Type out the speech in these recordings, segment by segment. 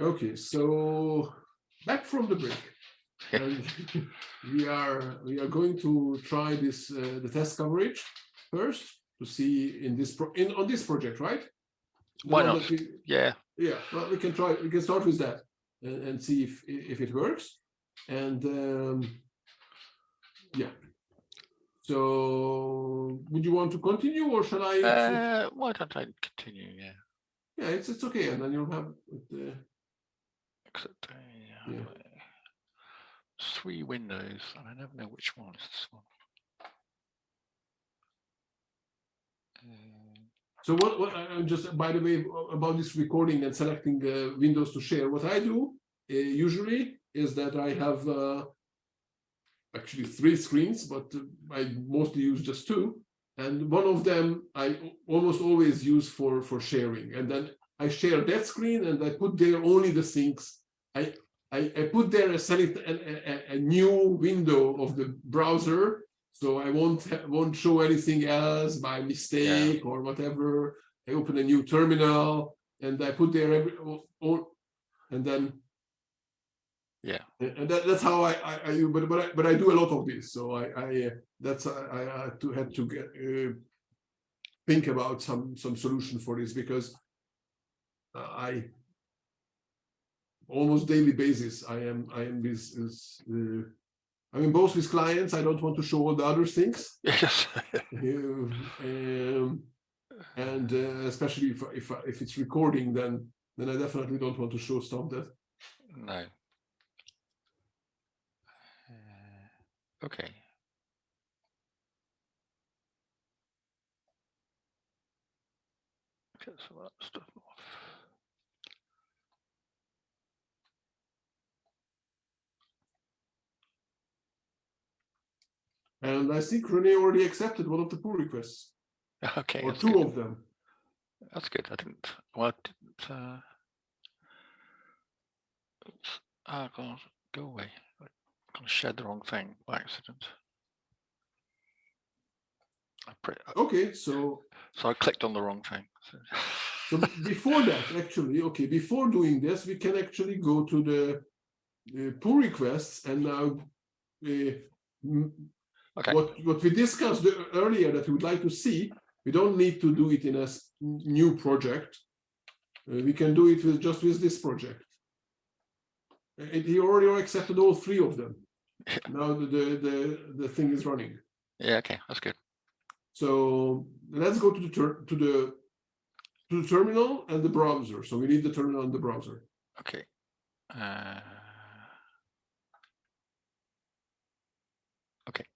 Okay, so back from the break, and we are going to try this the test coverage first to see in this on this project, right? The Why one not? that we, Yeah. yeah, well, we can try. We can start with that and see if it works, and yeah. So, would you want to continue, or shall I? Why don't I continue? Yeah. Yeah, it's okay, and then you'll have it. Except Yeah. 3 windows, and I never know which one is this one. So what I'm just, by the way, about this recording and selecting windows to share, what I do usually is that I have actually 3 screens, but I mostly use just 2. And one of them I almost always use for sharing. And then I share that screen and I put there only the things. I put there a new window of the browser, so I won't show anything else by mistake or whatever. I open a new terminal and I put there and then Yeah. and that's how I but I do a lot of this, so I that's I had to get think about some solution for this, because I almost daily basis I am this I mean, both with clients, I don't want to show all the other things. Yes. And especially if it's recording, then I definitely don't want to show stuff that. No. Okay. Get some of that stuff off. And I think Renee already accepted one of the pull requests. Okay. Or 2 of them. That's good. I didn't. Well, I didn't. Oops. Oh God, go away. I kind of shared the wrong thing by accident. Okay, so I clicked on the wrong thing. So before that, actually, okay, before doing this, we can actually go to the pull requests, and now what we discussed earlier that we would like to see, we don't need to do it in a new project. We can do it just with this project. He already accepted all 3 of them. Now the thing is running. Yeah, okay, that's good. So let's go to the terminal and the browser. So we need the terminal and the browser. Okay. Okay.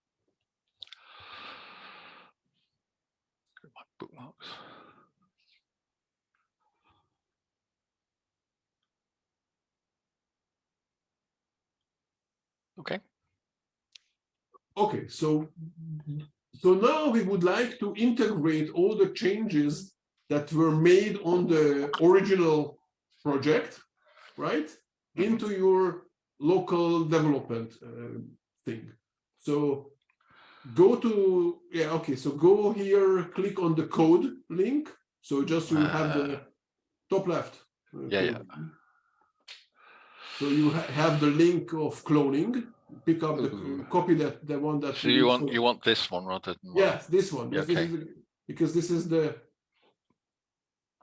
My bookmarks. Okay. Okay, so now we would like to integrate all the changes that were made on the original project, right, into your local development thing. So go to, so go here, click on the code link. So just you have the top left. Yeah. So you have the link of cloning. Pick up copy the one that. So you want this one rather than yes, this one. Yeah, okay. Because this is the.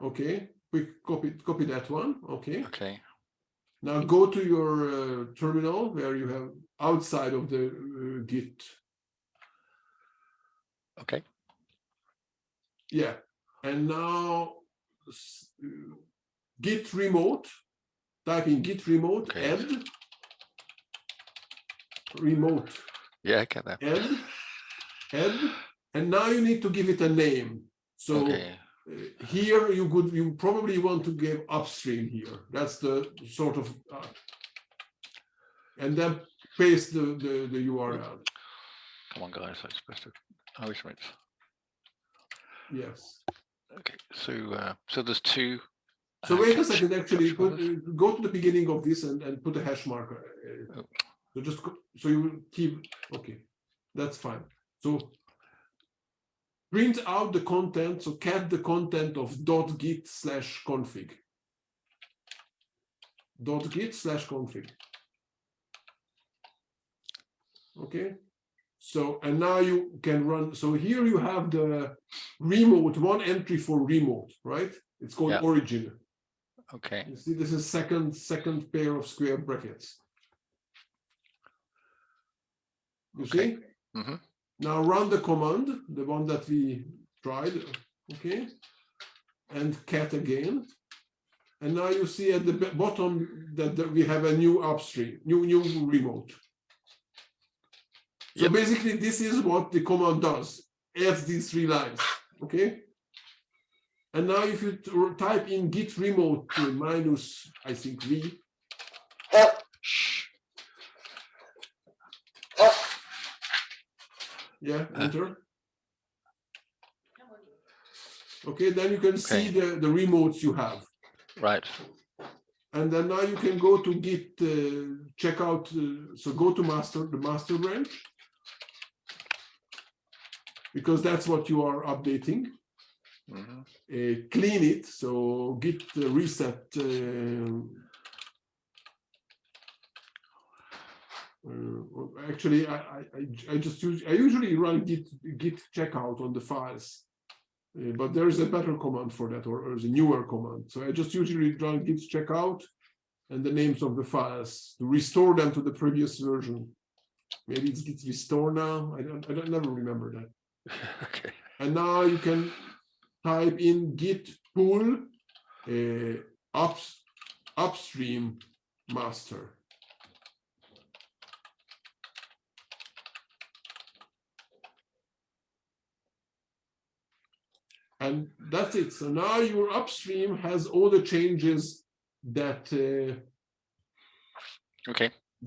Okay, we copy that one. Okay. Okay. Now go to your terminal where you have outside of the Git. Okay. Yeah, and now Git remote. Type in Git remote add remote. Yeah, I get that. Add, and now you need to give it a name. So here you probably want to give upstream here. That's the sort of, and then paste the URL. Come on, guys, I'm supposed to. Oh, wait a minute. Yes. Okay, so there's 2. So wait a second. Actually, go to the beginning of this and put a hash marker. So just so you keep. Okay, that's fine. So print out the content. So cat the content of .git/config. .git/config. Okay. So, and now you can run. So here you have the remote, one entry for remote, right? It's called origin. Okay. You see, this is second pair of square brackets. You see? Mm-hmm. Now run the command, the one that we tried, okay? And cat again. And now you see at the bottom that we have a new upstream, new remote. So basically, this is what the command does. Adds these 3 lines, okay? And now if you type in git remote minus, I think, v. Yeah, enter. Okay, then you can see the remotes you have. Right. And then now you can go to git checkout. So go to the master branch, because that's what you are updating. Mm-hmm. Clean it. So git reset. Actually, I usually run git checkout on the files. But there is a better command for that, or there's a newer command. So I just usually run git checkout and the names of the files to restore them to the previous version. Maybe it's git restore now. I don't never remember that. Okay. And now you can type in git pull upstream master. And that's it. So now your upstream has all the changes that the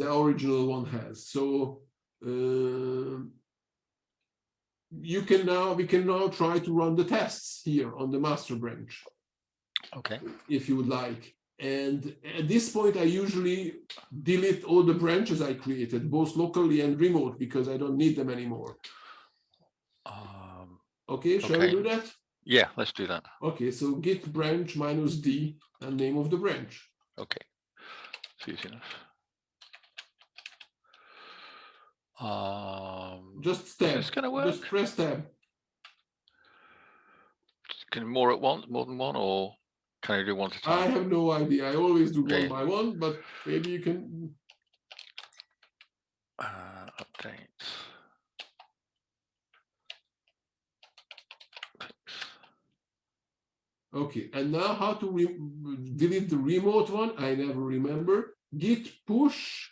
original one has. So we can now try to run the tests here on the master branch. Okay. If you would like. And at this point, I usually delete all the branches I created, both locally and remote, because I don't need them anymore. Okay, shall we do that? Yeah, let's do that. Okay, so git branch minus d and name of the branch. Okay, it's easy enough. Just tab. Is this gonna work? Just press tab. Can more at once, more than one, or can I do one at a time? I have no idea. I always do one by one, but maybe you can. Update. Okay, and now how to delete the remote one? I never remember. Git push.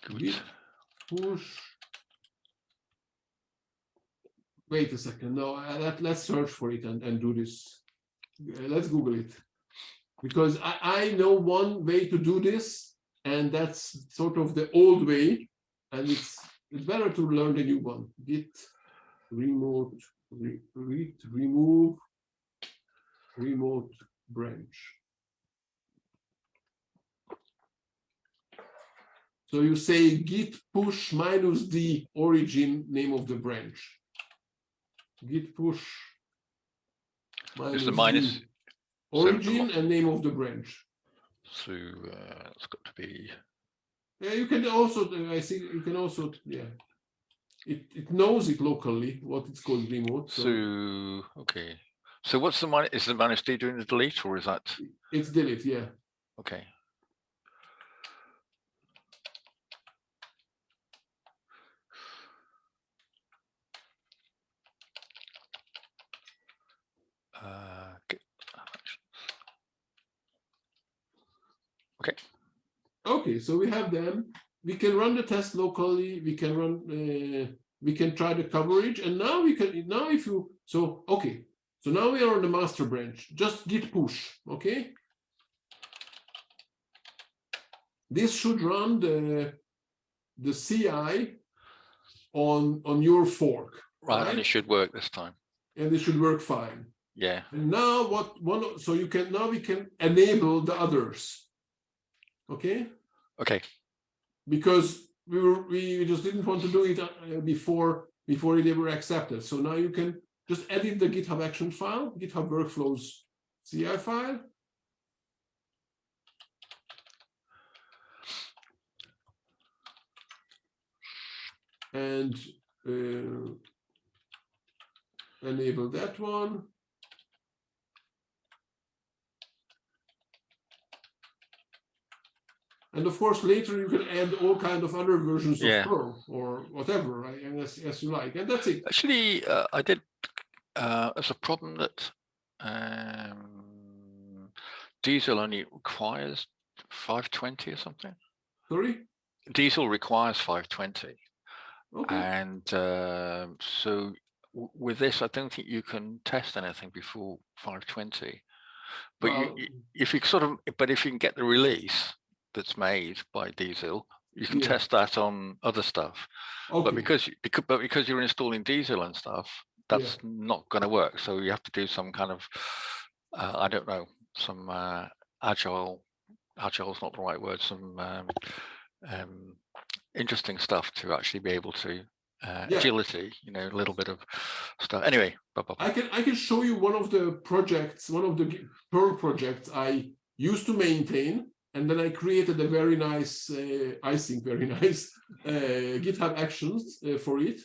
Good. Git push. Wait a second. No, let's search for it and do this. Let's Google it. Because I know one way to do this, and that's sort of the old way, and it's better to learn the new one. Git remote remove remote branch. So you say git push minus the origin name of the branch. Git push minus the minus the origin and name of the branch. So it's got to be. Yeah, you can also. I think you can also. Yeah. It knows it locally, what it's called remote. So okay. So what's the minus? Is the minus D doing the delete, or is that? It's delete, yeah. Okay. Okay. Okay, so we have them. We can run the test locally. We can run. We can try the coverage, and now we can. Now, if you okay, so now we are on the master branch. Just git push. Okay. This should run the CI on your fork. Right, and it should work this time. And it should work fine. Yeah. And now so you can we can enable the others. Okay. Okay. Because we just didn't want to do it before it ever accepted. So now you can just edit the GitHub action file, GitHub workflows CI file. And enable that one. And of course, later you can add all kind of other versions of Perl or whatever, right? And as you like, and that's it. Actually, I did. There's a problem that Diesel only requires 520 or something. Sorry? Diesel requires 520. Okay. And so with this, I don't think you can test anything before 520. But Well, if you can get the release that's made by Diesel, you can test that on other stuff. Okay. But because you're installing Diesel and stuff, that's not going to work. So you have to do some kind of I don't know, some agile's not the right word, some interesting stuff to actually be able to agility, a little bit of stuff. Anyway, I can show you one of the projects, one of the Perl projects I used to maintain, and then I created a very nice, I think very nice GitHub actions for it,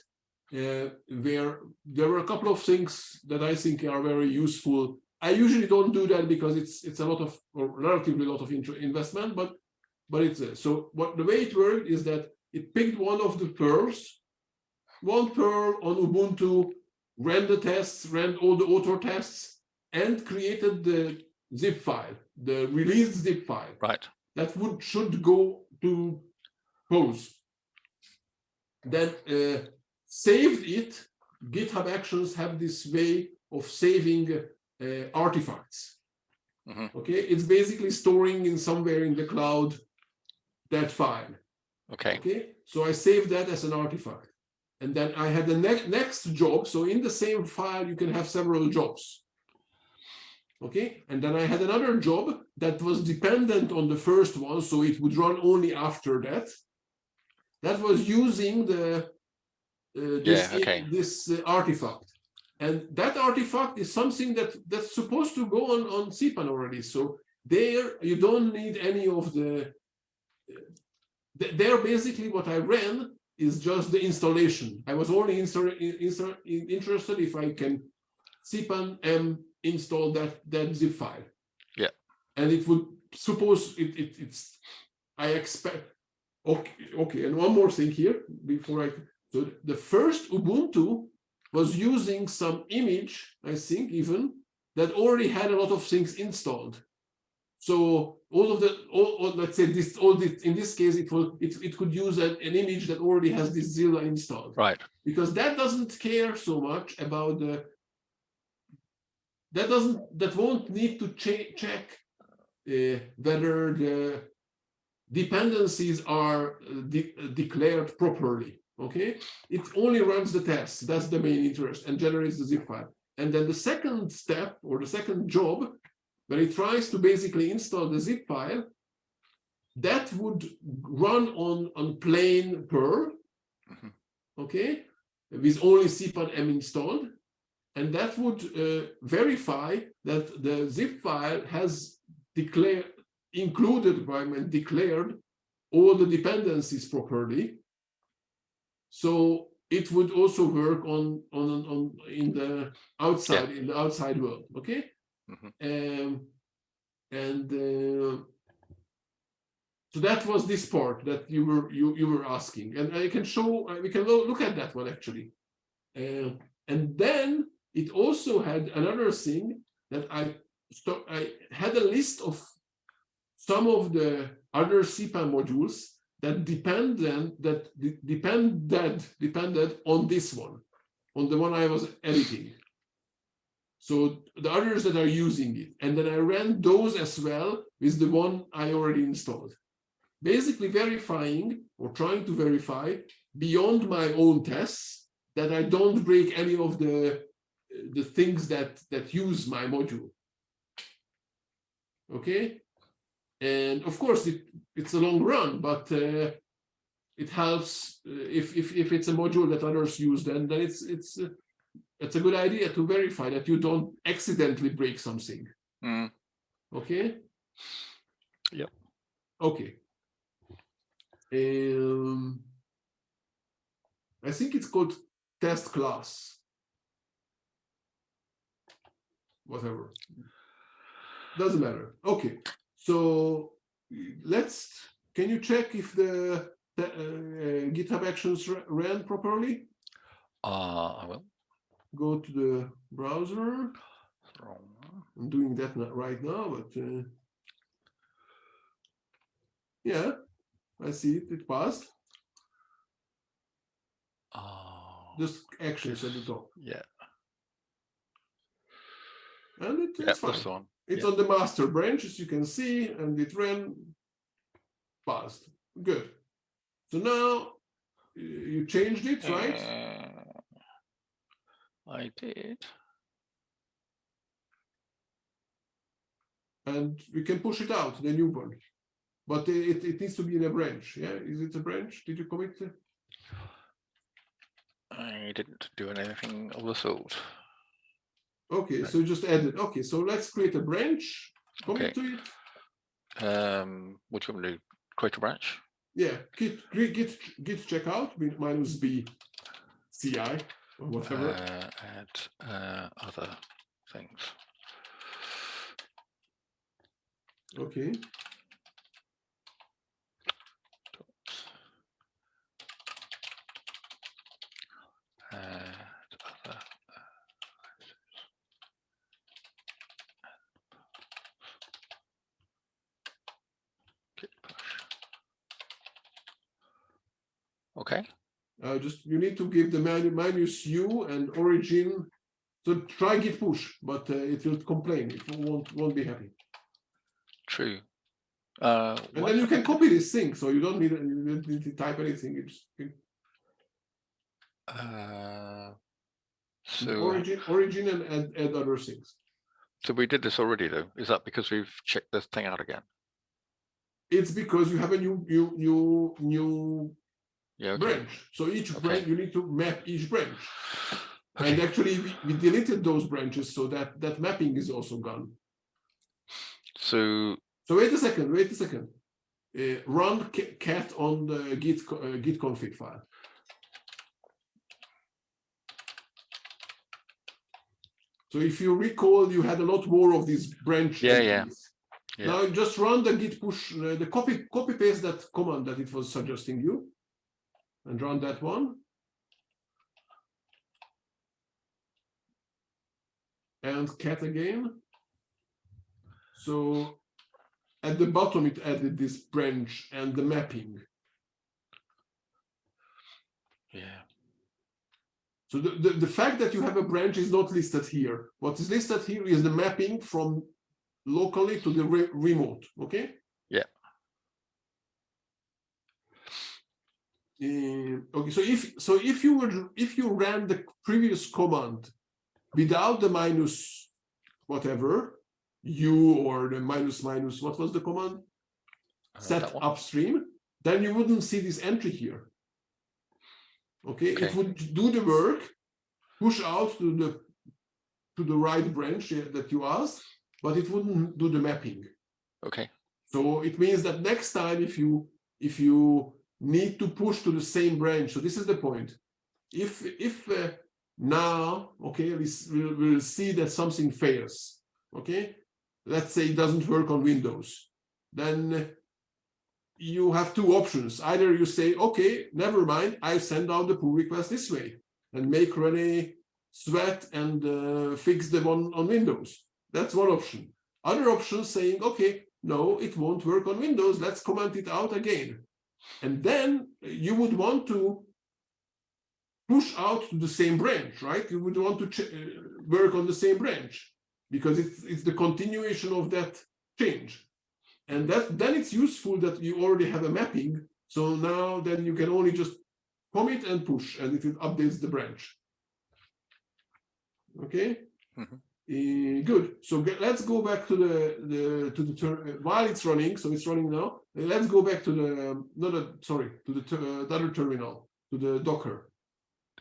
where there were a couple of things that I think are very useful. I usually don't do that because it's a lot of, or relatively a lot of investment, but it's so what the way it worked is that it picked one of the Perls, one Perl on Ubuntu, ran the tests, ran all the author tests, and created the zip file, the released zip file. Right. That should go to pose. Then saved it. GitHub Actions have this way of saving artifacts. Mm-hmm. Okay, it's basically storing in somewhere in the cloud that file. Okay, so I saved that as an artifact. And then I had the next job. So in the same file, you can have several jobs. Okay, and then I had another job that was dependent on the first one, so it would run only after that. That was using this artifact. And that artifact is something that's supposed to go on cpan already. So there, you don't need any of the... There, basically, what I ran is just the installation. I was only interested if I can cpan m install that zip file. Yeah. And it would suppose it's I expect. Okay. And one more thing here before so the first Ubuntu was using some image, I think even, that already had a lot of things installed. So let's say in this case, it could use an image that already has this Zilla installed. Right. Because that doesn't care so much about that won't need to check whether the dependencies are declared properly. Okay, it only runs the tests. That's the main interest and generates the zip file. And then the second step or the second job, when it tries to basically install the zip file, that would run on plain Perl, okay, with only cpan m installed, and that would verify that the zip file has declared all the dependencies properly. So it would also work in the outside world, okay? So that was this part that you were asking, and I can show. We can look at that one actually, and then it also had another thing that I had a list of some of the other cpan modules that depended on this one, on the one I was editing. So the others that are using it, and then I ran those as well with the one I already installed. Basically verifying or trying to verify beyond my own tests that I don't break any of the things that use my module. Okay, and of course it's a long run, but it helps if it's a module that others use. Then it's a good idea to verify that you don't accidentally break something. Okay. Yep. Okay. I think it's called test class. Whatever. Doesn't matter. Okay. So can you check if the GitHub Actions ran properly? I will. Go to the browser. I'm doing that right now, but yeah, I see it. It passed. Just actions at the top. Yeah. And it's fine. That's the one. It's on the master branch, as you can see, and it ran, passed. Good. So now you changed it, right? I did. And we can push it out, the new one. But it needs to be in a branch. Yeah, is it a branch? Did you commit? I didn't do anything of the sort. Okay, so just add it. Okay, so let's create a branch. Commit to it. What do you want me to do? Create a branch? Yeah, git checkout minus b ci or whatever. Add other things. Okay. Okay. Just you need to give the minus u and origin. So try git push, but it will complain. It won't be happy. True. And then you can copy this thing, so you don't need to type anything. It's so origin and add other things. So we did this already, though. Is that because we've checked this thing out again? It's because you have a new branch. So each branch you need to map each branch. Okay. And actually we deleted those branches, so that mapping is also gone. So wait a second. Run cat on the git config file. So if you recall, you had a lot more of these branch entities. Yeah. Now just run the git push, the copy paste that command that it was suggesting you, and run that one. And cat again. So at the bottom, it added this branch and the mapping. Yeah. So the fact that you have a branch is not listed here. What is listed here is the mapping from locally to the remote. Okay. Yeah. Okay. So if you ran the previous command without the minus whatever u or the minus what was the command? Set upstream, then you wouldn't see this entry here. Okay, it would do the work, push out to the right branch that you asked, but it wouldn't do the mapping. Okay. So it means that next time if you need to push to the same branch, so this is the point. If now, okay, we'll see that something fails. Okay, let's say it doesn't work on Windows, then you have two options. Either you say, okay, never mind, I send out the pull request this way and make Rene sweat and fix the one on Windows. That's one option. Other option saying, okay, no, it won't work on Windows. Let's comment it out again. And then you would want to push out to the same branch, right? You would want to work on the same branch because it's the continuation of that change. And then it's useful that you already have a mapping. So now then you can only just commit and push, and it updates the branch. Okay. Mm-hmm. Good. So let's go back to the while it's running. So it's running now. Let's go back to the other terminal, to the Docker.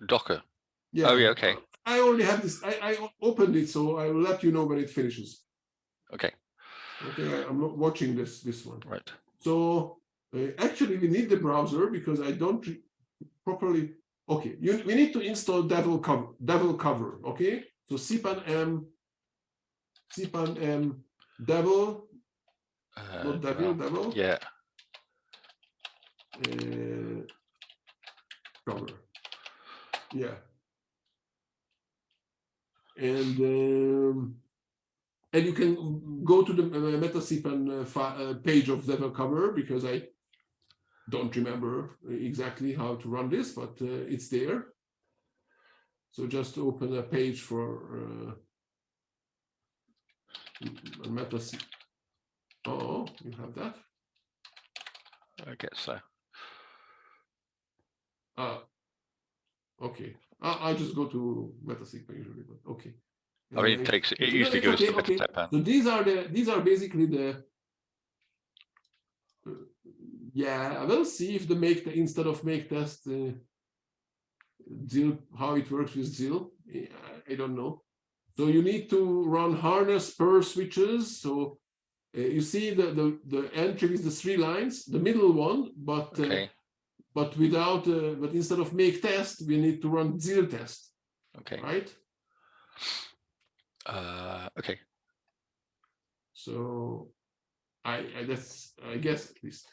Docker. Yeah. Oh yeah. Okay. I already have this. I opened it, so I will let you know when it finishes. Okay. Okay, I'm not watching this one. Right. So actually, we need the browser because I don't properly. Okay, we need to install devil cover. Okay, so cpan m devil, not devil, devil. Yeah. Cover. Yeah. And you can go to the MetaCpan page of devil cover because I don't remember exactly how to run this, but it's there. So just open a page for MetaCpan. Oh, you have that? I guess so. Okay. I just go to MetaCpan usually, but okay. I mean, it usually goes to MetaCpan. So these are basically the. Yeah, I will see if the instead of make test ZIL, how it works with ZIL. I don't know. So you need to run harness Perl switches. So you see the entry with the 3 lines, the middle one, but but without but instead of make test, we need to run ZIL test. Okay. Right. Okay. So I guess at least.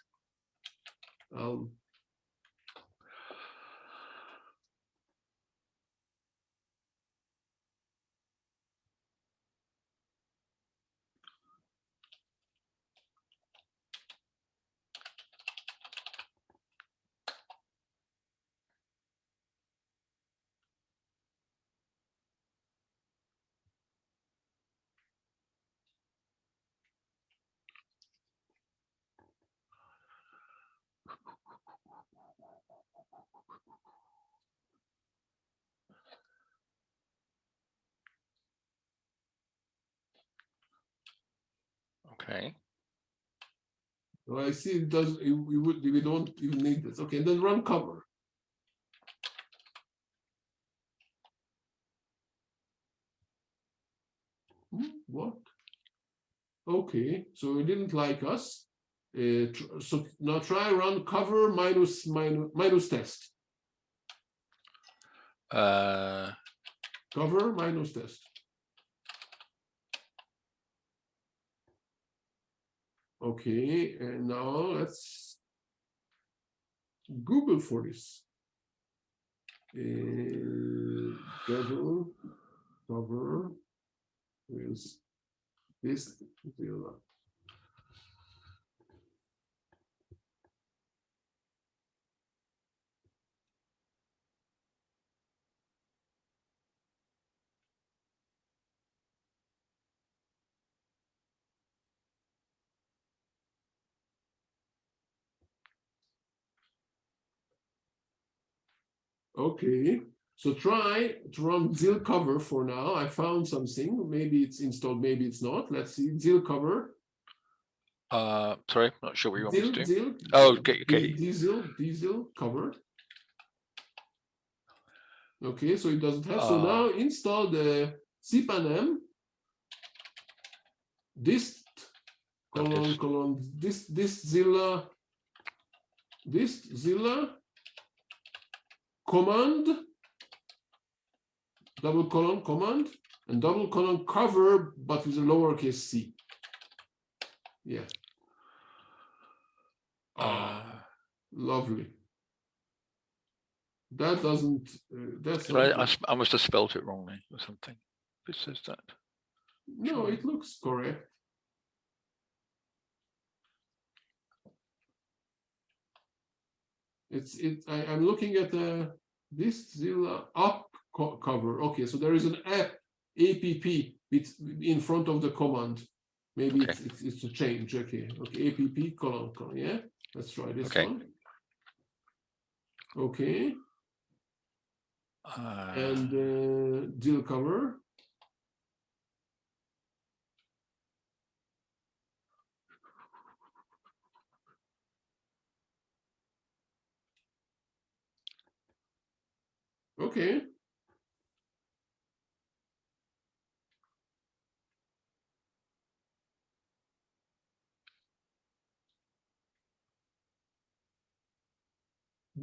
Okay. Well, I see it does. We don't even need this. Okay, then run cover. What? Okay, so it didn't like us. So now try run cover minus test. Cover minus test. Okay, and now let's Google for this. Devil cover is this zero. Okay, so try to run ZIL cover for now. I found something. Maybe it's installed, maybe it's not. Let's see. ZIL cover. Sorry, not sure what you want me to do. ZIL. Oh, okay. Diesel covered. Okay, so it doesn't have. So now install the cpan dist Zilla command command and cover, but with a lowercase c. Yeah. Lovely. That doesn't. That's. I must have spelled it wrongly or something. It says that. No, it looks correct. I'm looking at this Zilla app cover. Okay, so there is an app in front of the command. Maybe it's a change. Okay, app colon. Yeah, let's try this one. Okay. And Zilla cover. Okay.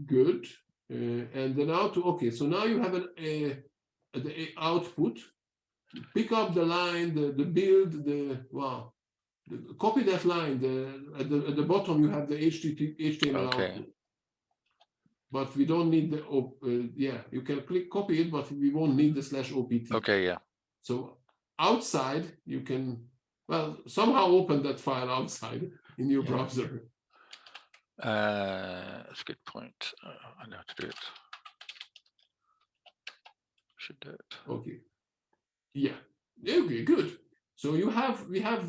Good. And then out to, okay, so now you have the output. Pick up the line, the build, copy that line. At the bottom you have the HTML output. But we don't need the you can copy it, but we won't need the /opt. Okay, yeah. So outside you can somehow open that file outside in your browser. That's a good point. I know how to do it. Should do it. Okay. Yeah. Okay. Good. So we have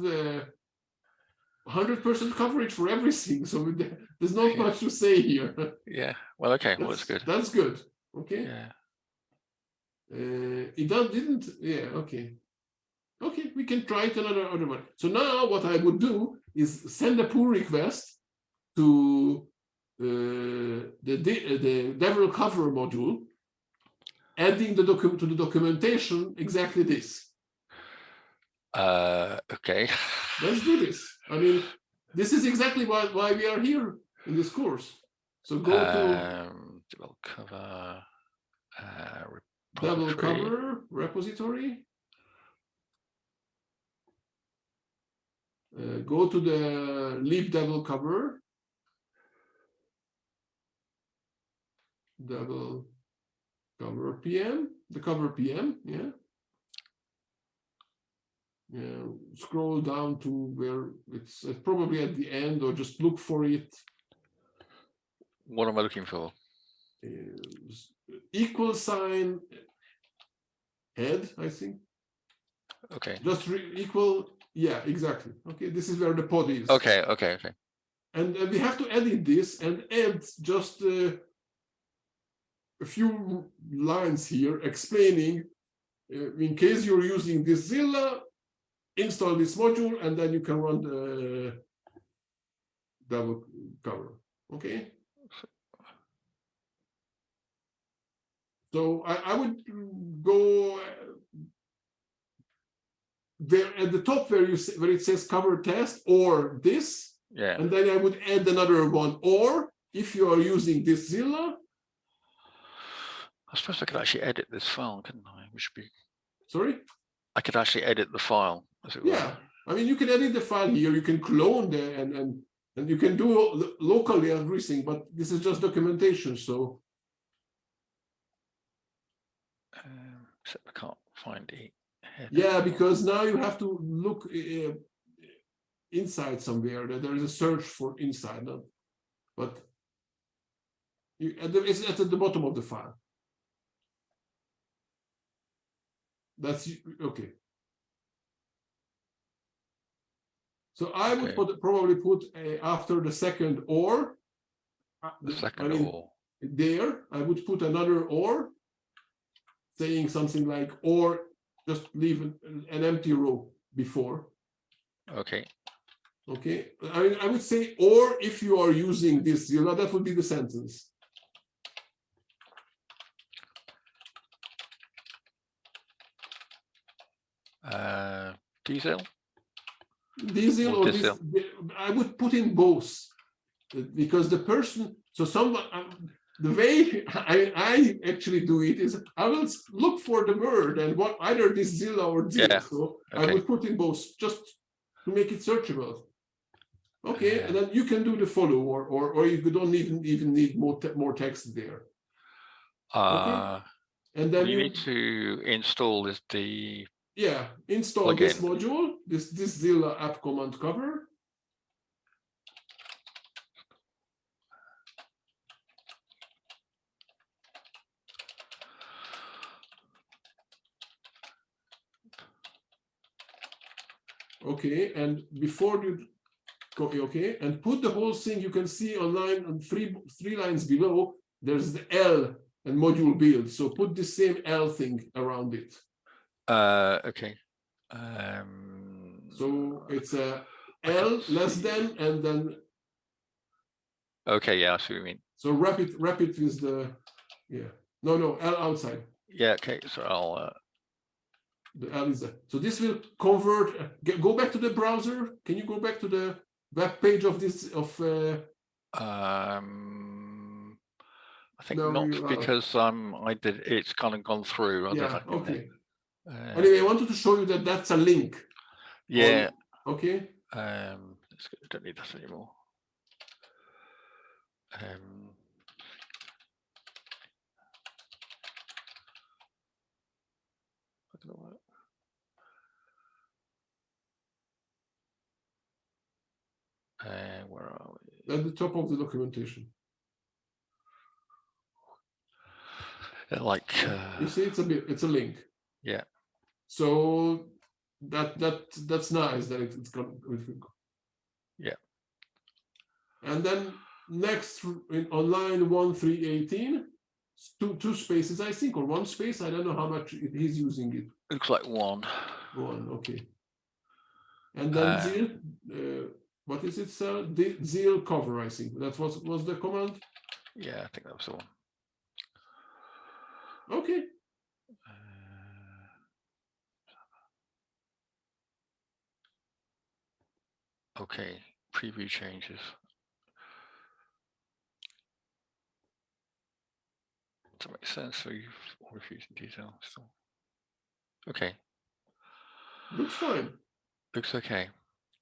100% coverage for everything. So there's not much to say here. Yeah. Well, okay. Well, that's good. That's good. Okay. Yeah. It didn't. Yeah. Okay. Okay. We can try it another one. So now what I would do is send a pull request to the Devil cover module, adding to the documentation exactly this. Okay. Let's do this. I mean, this is exactly why we are here in this course. So go to Devil cover Devil cover repository. Go to the lib Devil cover. Devil cover PM, the cover PM, yeah. Yeah, scroll down to where it's probably at the end, or just look for it. What am I looking for? Equal sign head, I think. Okay. Just equal, yeah, exactly. Okay, this is where the pod is. Okay. And we have to edit this and add just a few lines here explaining, in case you're using this Zilla, install this module, and then you can run the Devil cover. Okay. So I would go there at the top where it says cover test or this, and then I would add another one. Or if you are using this Zilla, I suppose I could actually edit this file, couldn't I? We should be. Sorry. I could actually edit the file, as it were. Yeah, I mean, you can edit the file here. You can clone and you can do locally everything, but this is just documentation. So. Except I can't find it. Yeah, because now you have to look inside somewhere. There is a search for inside, but it's at the bottom of the file. That's okay. So I would probably put after the second or. The second or. There, I would put another or, saying something like, or just leave an empty row before. Okay. Okay. I would say, or if you are using this Zilla, that would be the sentence. Diesel or this, I would put in both, because the person, so someone, the way I actually do it is I will look for the word and what either this Zilla or this. Yeah. So I would put in both just to make it searchable. Okay, and then you can do the follow, or you don't even need more text there. Okay. And then you need to install install this module, this Zilla app command cover. Okay, and before you go, okay, and put the whole thing, you can see online on three lines below, there's the L and module build. So put the same L thing around it. Okay. So it's a L less than, and then. Okay, yeah, I see what you mean. So wrap it with the, no, L outside. Yeah, okay, so I'll. The L is there. So this will convert. Go back to the browser. Can you go back to the web page of this I think No, not, you are. because it's kind of gone through. I don't Yeah, know. okay. Anyway, I wanted to show you that that's a link. Yeah. Okay. Let's go, I don't need that anymore. Where are we? At the top of the documentation. Like you see, it's a link. Yeah. So that's nice that it's got. Yeah. And then next on line 1318, two spaces, I think, or one space. I don't know how much he's using it. Looks like one. One, okay. And then zeal, what is it, sir? Zeal cover, I think. That was the command. Yeah, I think that was the one. Okay. Okay, preview changes. Does that make sense? So you've refused detail. So. Okay. Looks fine. Looks okay.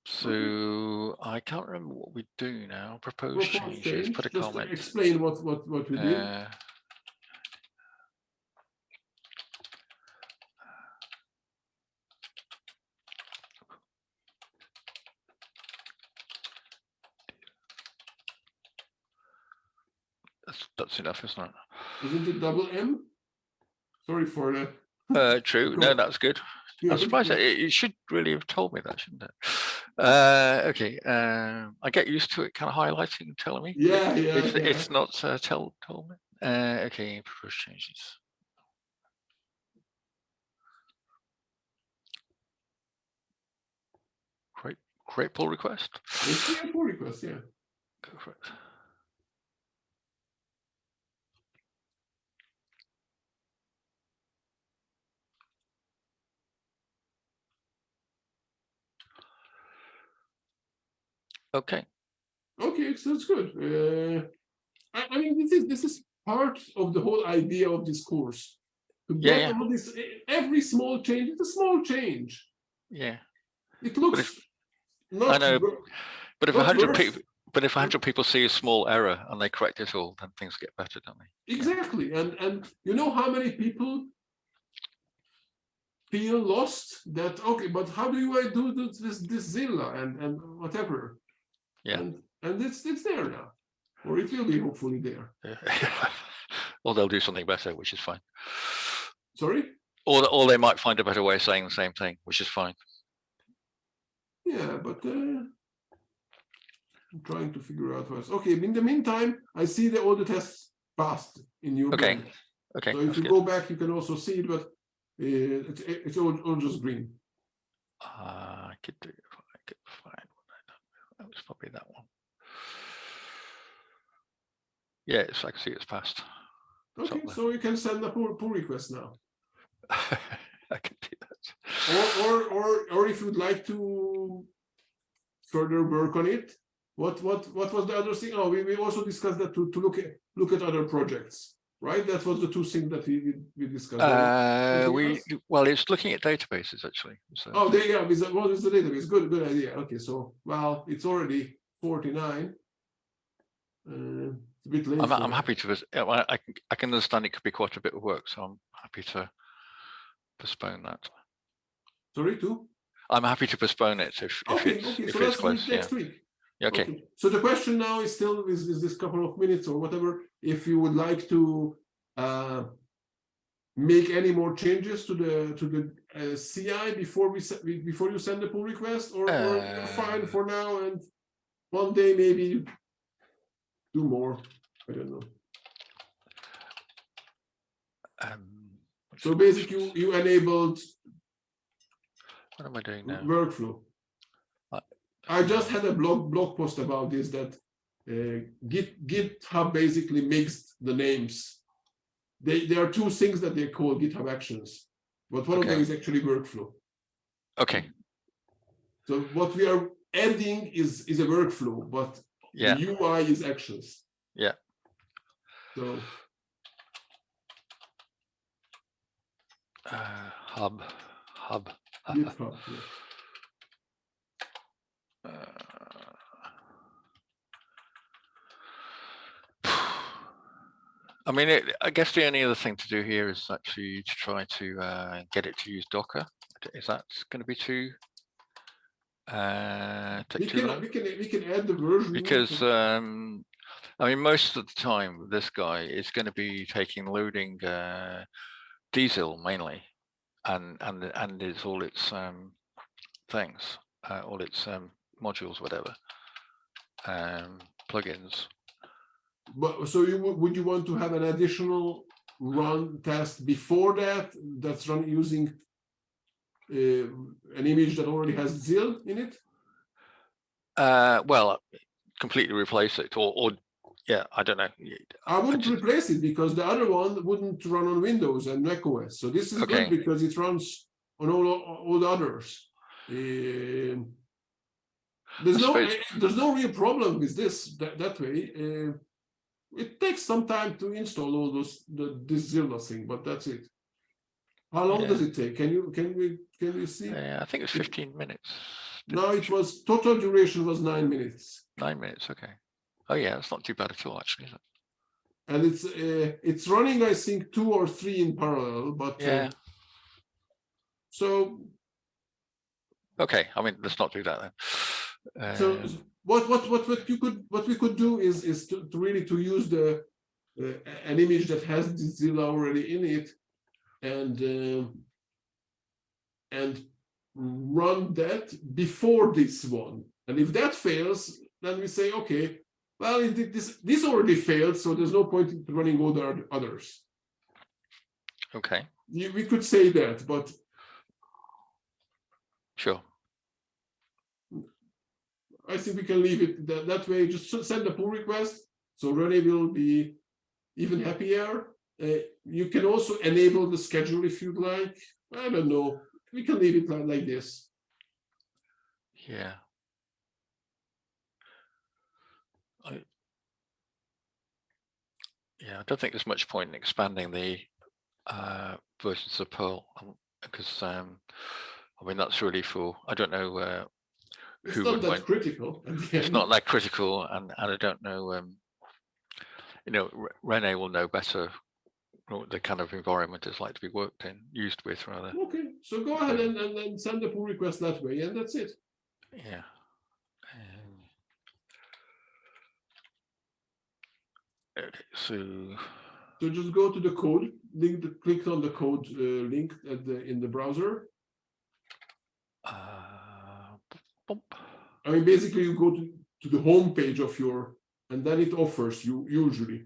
So okay. I can't remember what we do now. Propose changes. Put a just comment. Explain what we did. That's enough, isn't it? Isn't it double M? Sorry for the. True. No, that's good. I'm surprised that it should really have told me that, shouldn't it? Okay. I get used to it kind of highlighting and telling me. Yeah. It's not told me. Okay, propose changes. Create pull request. Create pull request, yeah. Go for it. Okay. Okay, so it's good. I mean, this is part of the whole idea of this course. To get all this, every small change, it's a small change. Yeah. It looks not. I know, but if 100 people, if 100 worse. people see a small error and they correct it all, then things get better, don't they? Exactly, and you know how many people feel lost? That okay, but how do I do this Zilla and whatever? Yeah. And it's there now, or it will be hopefully there. Or they'll do something better, which is fine. Sorry? Or they might find a better way of saying the same thing, which is fine. Yeah, but I'm trying to figure out what's okay. In the meantime, I see that all the tests passed in your branch. Okay. So if you go back, you can also see it, but it's all just green. I could do if I could find what I done. That was probably that one. Yeah, I can see it's passed. Okay, so you can send a pull request now. I can do that. Or if you'd like to further work on it, what was the other thing? Oh, we also discussed that to look at other projects, right? That was the two things that we discussed. Well, it's looking at databases actually. So. Oh, what is the database? Good idea. Okay, so well, it's already 49. It's a bit late. I'm happy to. I can understand it could be quite a bit of work, so I'm happy to postpone that. Sorry, too? I'm happy to postpone it if it's close. Next week. Yeah, okay. So the question now is still is this couple of minutes or whatever. If you would like to make any more changes to the CI before you send the pull request, or you're fine for now, and one day maybe do more. I don't know. So basically, you enabled. What am I doing now? Workflow. I just had a blog post about this, that GitHub basically makes the names. There are two things that they call GitHub Actions, but one of them is actually workflow. Okay. So what we are adding is a workflow, but the UI is actions. Yeah. So hub. GitHub, yeah. I mean, I guess the only other thing to do here is actually to try to get it to use Docker. Is that going to be too? We can add the version because I mean, most of the time this guy is going to be taking loading Diesel mainly, and it's all its things, all its modules, whatever, plugins. But so would you want to have an additional run test before that that's run using an image that already has ZIL in it? Well, completely replace it, or yeah, I don't know. I wouldn't replace it because the other one wouldn't run on Windows and macOS. So this is good because it runs on all the others. There's no real problem with this that way. It takes some time to install all this Zilla thing, but that's it. How long does it take? Can we see? I think it's 15 minutes. No, it was total duration was 9 minutes. 9 minutes, okay. Oh yeah, it's not too bad at all, actually, is it? And it's running, I think, 2 or 3 in parallel, but yeah. So okay, I mean, let's not do that then. So what we could do is to really to use the an image that has the Zilla already in it, and run that before this one. And if that fails, then we say, okay, well, this already failed, so there's no point in running all the others. Okay. We could say that, but sure. I think we can leave it that way. Just send a pull request, so Rene will be even happier. You can also enable the schedule if you'd like. I don't know. We can leave it like this. Yeah. I don't think there's much point in expanding the versions of Perl because I mean that's really for I don't know it's not that critical. It's not that critical, and I don't know. You know, Rene will know better what the kind of environment it's like to be used with, rather. Okay, so go ahead and send the pull request that way, and that's it. Yeah. Okay, so just go to the code link. Click on the code link in the browser. I mean, basically, you go to the home page of and then it offers you usually,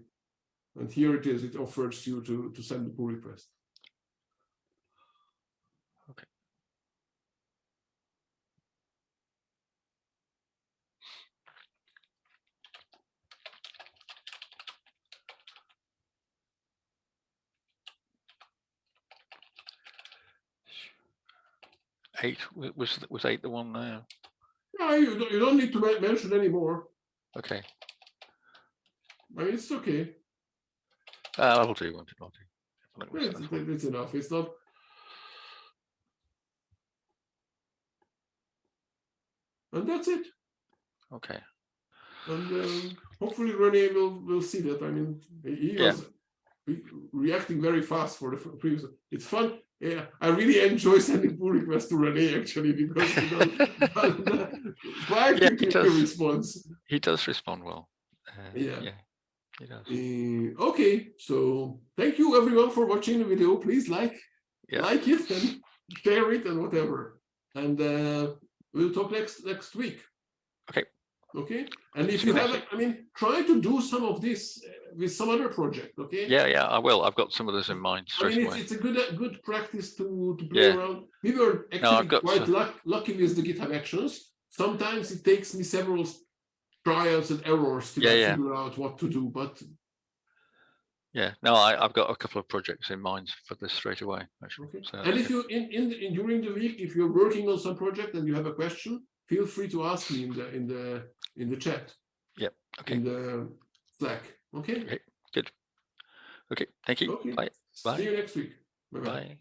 and here it is. It offers you to send the pull request. Okay. Eight was 8 the one there? No, you don't need to mention anymore. Okay. I mean, it's okay. I'll do. It's enough. It's not. And that's it. Okay. And hopefully Rene will see that. I mean, he was reacting very fast for the previous. It's fun. Yeah, I really enjoy sending pull requests to Rene actually because he does quite quickly responds. He does respond well. Yeah, he does. Okay, so thank you everyone for watching the video. Please like it and share it and whatever. And we'll talk next week. Okay. Okay. And if you have, I mean, try to do some of this with some other project. Okay. Yeah, I will. I've got some of those in mind straight away. It's a good practice to play around. We were actually quite lucky with the GitHub Actions. Sometimes it takes me several trials and errors to figure out what to do, but no, I've got a couple of projects in mind for this straight away. Actually. Okay. So and if you during the week, if you're working on some project and you have a question, feel free to ask me in the chat. Yep. Okay. In the Slack. Okay. Good. Okay. Thank you. Okay. Bye. See you next week. Bye-bye. Bye.